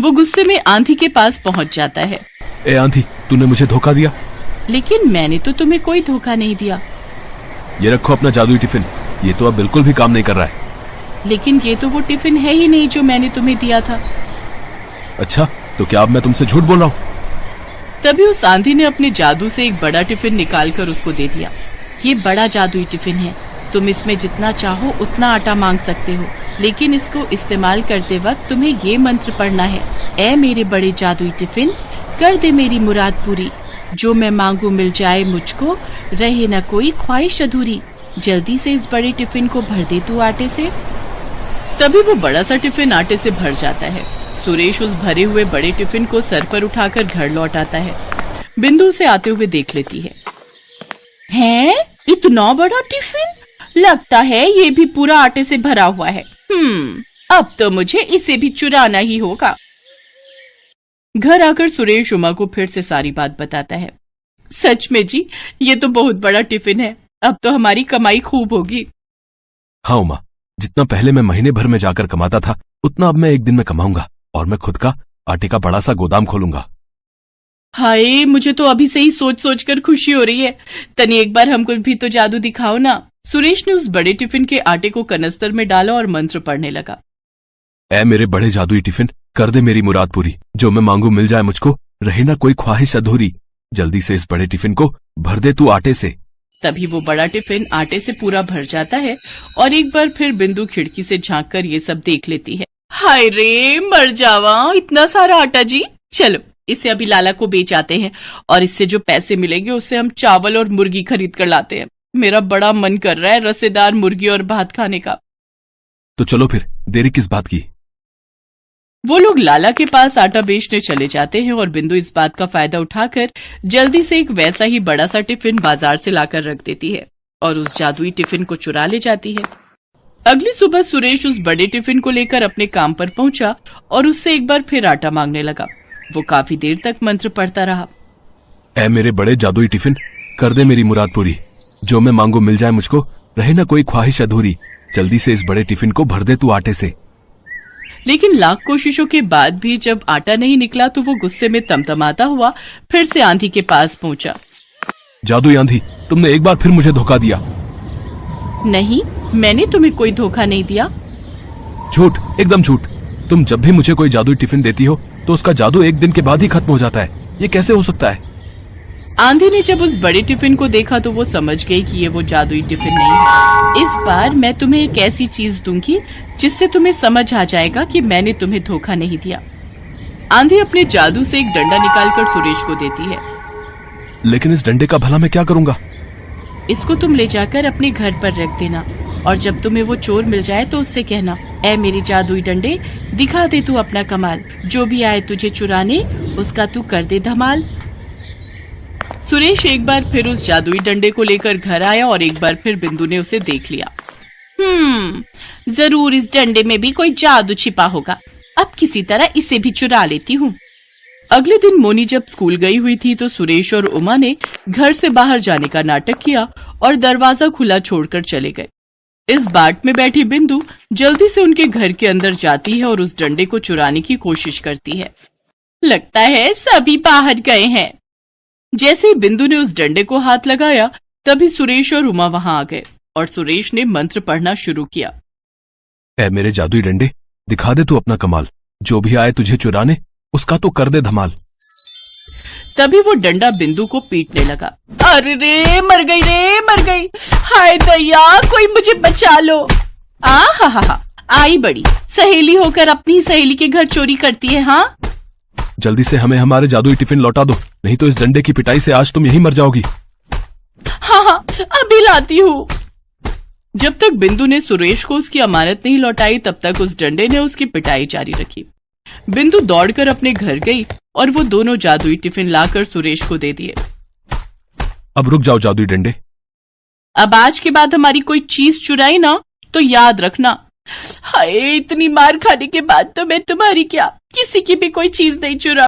वो गुस्से में आंधी के पास पहुंच जाता है। ए आंधी, तूने मुझे धोखा दिया। लेकिन मैंने तो तुम्हें कोई धोखा नहीं दिया। ये रखो अपना जादुई टिफिन, ये तो अब बिल्कुल भी काम नहीं कर रहा है। लेकिन ये तो वो टिफिन है ही नहीं जो मैंने तुम्हें दिया था। अच्छा, तो क्या अब मैं तुमसे झूठ बोल रहा हूँ? तभी उस आंधी ने अपने जादू से एक बड़ा टिफिन निकालकर उसको दे दिया। ये बड़ा जादुई टिफिन है, तुम इसमें जितना चाहो उतना आटा मांग सकते हो, लेकिन इसको इस्तेमाल करते वक्त तुम्हें ये मंत्र पढ़ना है। ऐ मेरे बड़े जादुई टिफिन, कर दे मेरी मुराद पूरी, जो मैं मांगू मिल जाए मुझको, रहे न कोई ख्वाहिश अधूरी, जल्दी से इस बड़े टिफिन को भर दे तू आटे से। तभी वो बड़ा सा टिफिन आटे से भर जाता है। सुरेश उस भरे हुए बड़े टिफिन को सर पर उठाकर घर लौट आता है। बिंदु उसे आते हुए देख लेती है। हैं? इतना बड़ा टिफिन? लगता है ये भी पूरा आटे से भरा हुआ है। अब तो मुझे इसे भी चुराना ही होगा। घर आकर सुरेश उमा को फिर से सारी बात बताता है। सच में जी, ये तो बहुत बड़ा टिफिन है, अब तो हमारी कमाई खूब होगी। हाँ उमा, जितना पहले मैं महीने भर में जाकर कमाता था, उतना अब मैं एक दिन में कमाऊंगा और मैं खुद का आटे का बड़ा सा गोदाम खोलूंगा। हाय, मुझे तो अभी से ही सोच सोच कर खुशी हो रही है। तनी एक बार हमको भी तो जादू दिखाओ ना। सुरेश ने उस बड़े टिफिन के आटे को कनस्तर में डाला और मंत्र पढ़ने लगा। ऐ मेरे बड़े जादुई टिफिन, कर दे मेरी मुराद पूरी, जो मैं मांगू मिल जाए मुझको, रहे ना कोई ख्वाहिश अधूरी, जल्दी से इस बड़े टिफिन को भर दे तू आटे से। तभी वो बड़ा टिफिन आटे से पूरा भर जाता है और एक बार फिर बिंदु खिड़की से झांक कर ये सब देख लेती है। हाय रे, मर जावा, इतना सारा आटा जी। चलो इसे अभी लाला को बेच आते हैं और इससे जो पैसे मिलेंगे उससे हम चावल और मुर्गी खरीद कर लाते हैं। मेरा बड़ा मन कर रहा है रसेदार मुर्गी और भात खाने का। तो चलो फिर, देरी किस बात की। वो लोग लाला के पास आटा बेचने चले जाते हैं और बिंदु इस बात का फायदा उठाकर जल्दी से एक वैसा ही बड़ा सा टिफिन बाजार से लाकर रख देती है और उस जादुई टिफिन को चुरा ले जाती है। अगली सुबह सुरेश उस बड़े टिफिन को लेकर अपने काम पर पहुंचा और उससे एक बार फिर आटा मांगने लगा। वो काफी देर तक मंत्र पढ़ता रहा। ऐ मेरे बड़े जादुई टिफिन, कर दे मेरी मुराद पूरी, जो मैं मांगू मिल जाए मुझको, रहे ना कोई ख्वाहिश अधूरी, जल्दी से इस बड़े टिफिन को भर दे तू आटे से। लेकिन लाख कोशिशों के बाद भी जब आटा नहीं निकला तो वो गुस्से में तमतमाता हुआ फिर से आंधी के पास पहुंचा। जादुई आंधी, तुमने एक बार फिर मुझे धोखा दिया। नहीं, मैंने तुम्हें कोई धोखा नहीं दिया। झूठ, एकदम झूठ। तुम जब भी मुझे कोई जादुई टिफिन देती हो तो उसका जादू एक दिन के बाद ही खत्म हो जाता है। ये कैसे हो सकता है? आंधी ने जब उस बड़े टिफिन को देखा तो वो समझ गई कि ये वो जादुई टिफिन नहीं है। इस बार मैं तुम्हें एक ऐसी चीज दूंगी जिससे तुम्हें समझ आ जाएगा कि मैंने तुम्हें धोखा नहीं दिया। आंधी अपने जादू से एक डंडा निकालकर सुरेश को देती है। लेकिन इस डंडे का भला मैं क्या करूंगा? इसको तुम ले जाकर अपने घर पर रख देना और जब तुम्हें वो चोर मिल जाए तो उससे कहना, ऐ मेरे जादुई डंडे, दिखा दे तू अपना कमाल, जो भी आए तुझे चुराने उसका तू कर दे धमाल। सुरेश एक बार फिर उस जादुई डंडे को लेकर घर आया और एक बार फिर बिंदु ने उसे देख लिया। जरूर इस डंडे में भी कोई जादू छिपा होगा, अब किसी तरह इसे भी चुरा लेती हूँ। अगले दिन मोनी जब स्कूल गई हुई थी तो सुरेश और उमा ने घर से बाहर जाने का नाटक किया और दरवाजा खुला छोड़कर चले गए। इस बाट में बैठी बिंदु जल्दी से उनके घर के अंदर जाती है और उस डंडे को चुराने की कोशिश करती है। लगता है सभी बाहर गए हैं। जैसे ही बिंदु ने उस डंडे को हाथ लगाया तभी सुरेश और उमा वहां आ गए और सुरेश ने मंत्र पढ़ना शुरू किया। ऐ मेरे जादुई डंडे, दिखा दे तू अपना कमाल, जो भी आए तुझे चुराने उसका तो कर दे धमाल। तभी वो डंडा बिंदु को पीटने लगा। अरे रे, मर गई रे, मर गई। हाय दया, कोई मुझे बचा लो। हा, आई बड़ी सहेली होकर अपनी सहेली के घर चोरी करती है। हाँ, जल्दी से हमें हमारे जादुई टिफिन लौटा दो, नहीं तो इस डंडे की पिटाई से आज तुम यहीं मर जाओगी। हाँ, अभी लाती हूँ। जब तक बिंदु ने सुरेश को उसकी अमानत नहीं लौटाई तब तक उस डंडे ने उसकी पिटाई जारी रखी। बिंदु दौड़कर अपने घर गई और वो दोनों जादुई टिफिन लाकर सुरेश को दे दिए। अब रुक जाओ जादुई डंडे, अब आज के बाद हमारी कोई चीज चुराई ना तो याद रखना। हाय, इतनी मार खाने के बाद तो मैं तुम्हारी क्या, किसी की भी कोई चीज नहीं चुरा।